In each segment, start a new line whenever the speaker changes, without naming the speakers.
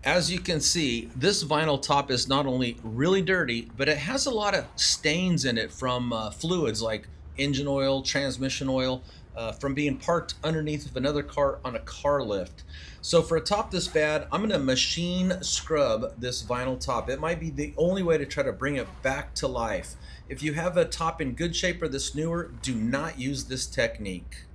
As you can see, this vinyl top is not only really dirty, but it has a lot of stains in it from fluids like engine oil, transmission oil, from being parked underneath of another car on a car lift. So for a top this bad, I'm going to machine scrub this vinyl top. It might be the only way to try to bring it back to life. If you have a top in good shape or this newer, do not use this technique.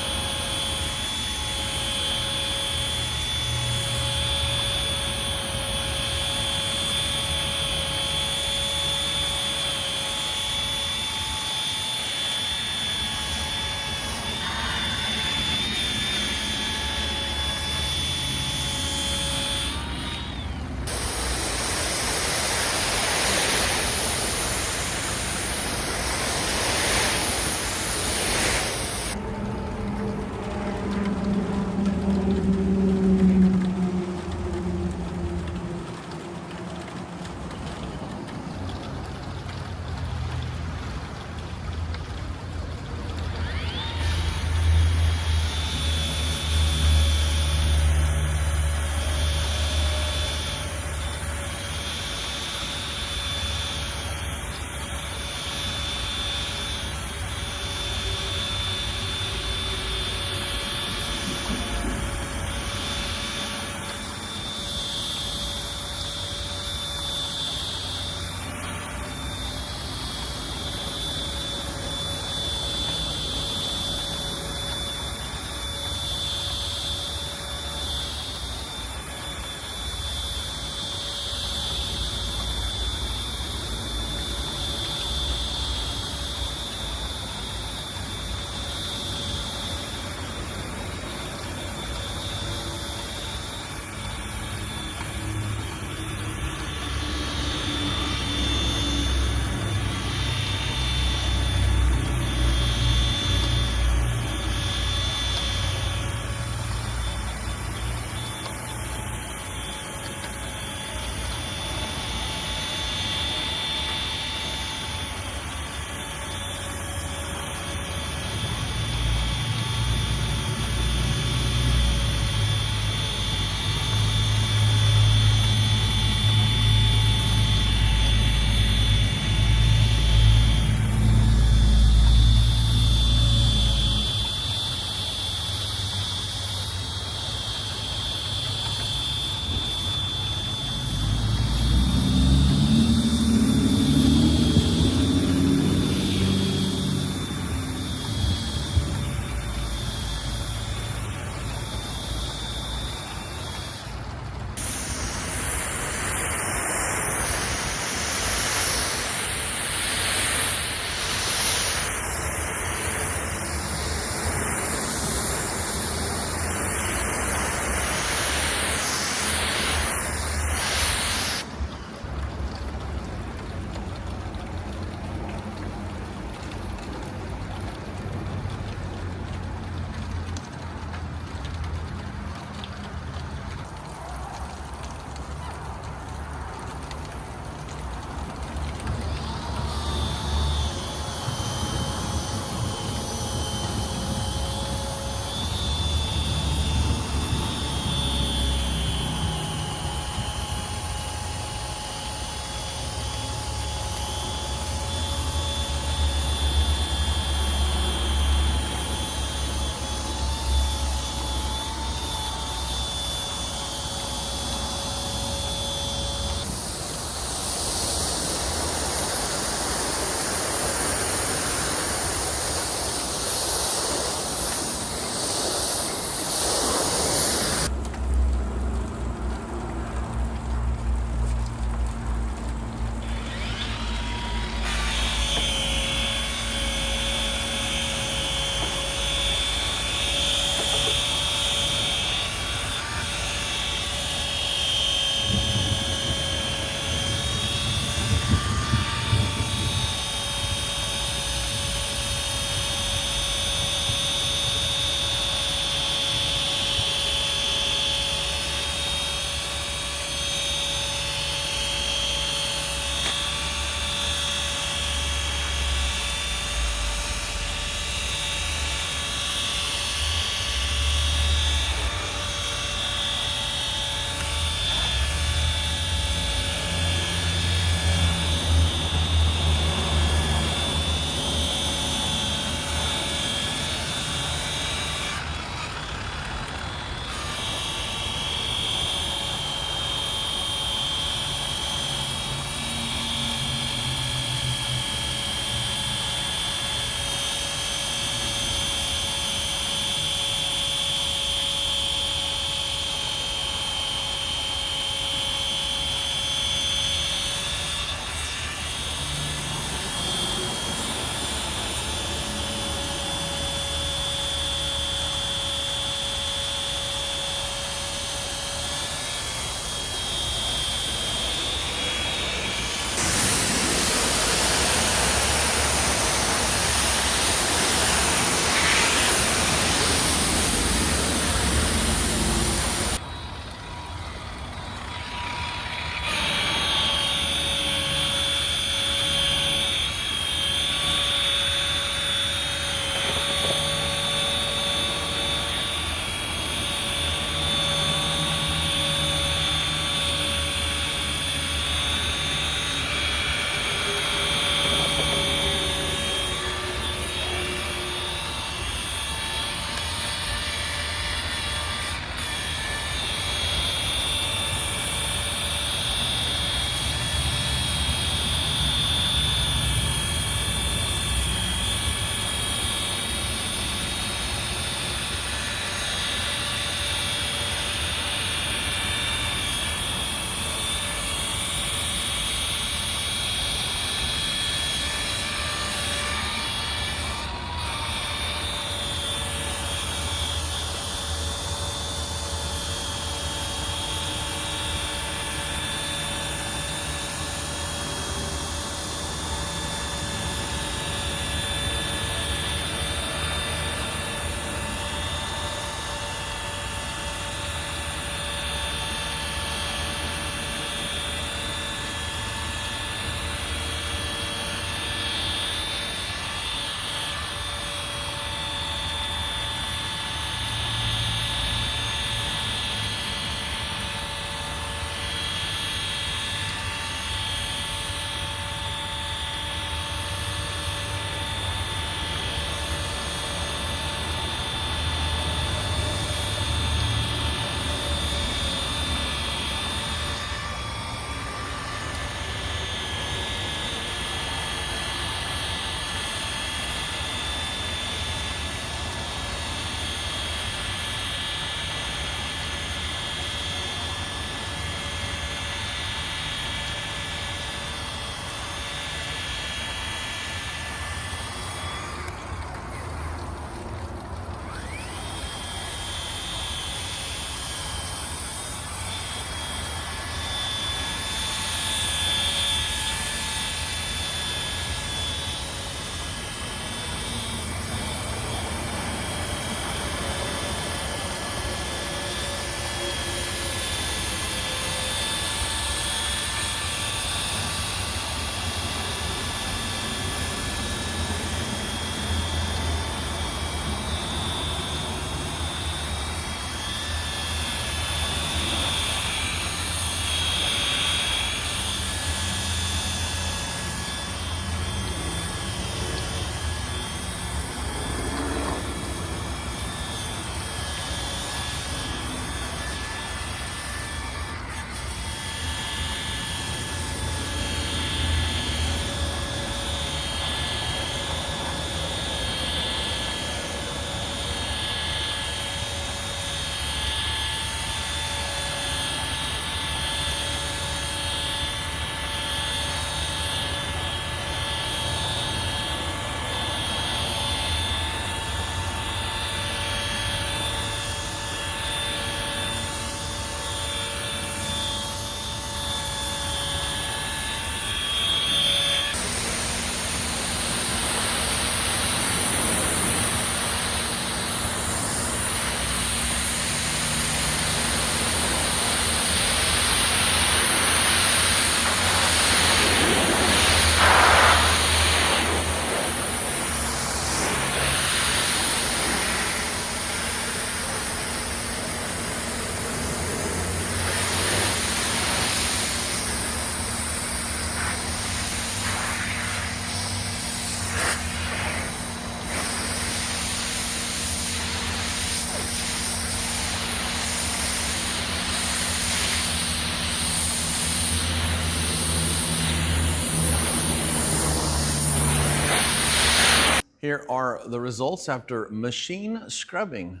Here are the results after machine scrubbing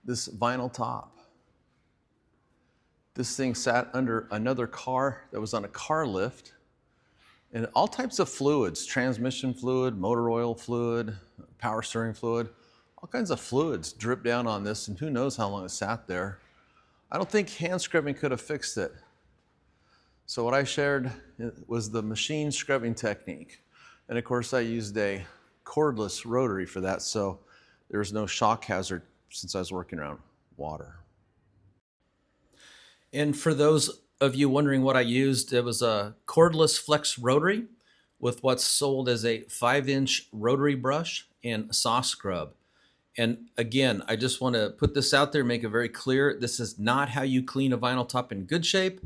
this vinyl top. This thing sat under another car that was on a car lift, and all types of fluids, transmission fluid, motor oil fluid, power steering fluid, all kinds of fluids dripped down on this, and who knows how long it sat there. I don't think hand scrubbing could have fixed it. So what I shared was the machine scrubbing technique. And of course I used a cordless rotary for that, so there was no shock hazard since I was working around water. And for those of you wondering what I used, it was a cordless flex rotary with what's sold as a 5-inch rotary brush and saw scrub. And again, I just want to put this out there, make it very clear. This is not how you clean a vinyl top in good shape.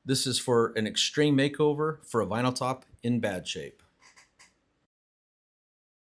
This is for an extreme makeover for a vinyl top in bad shape.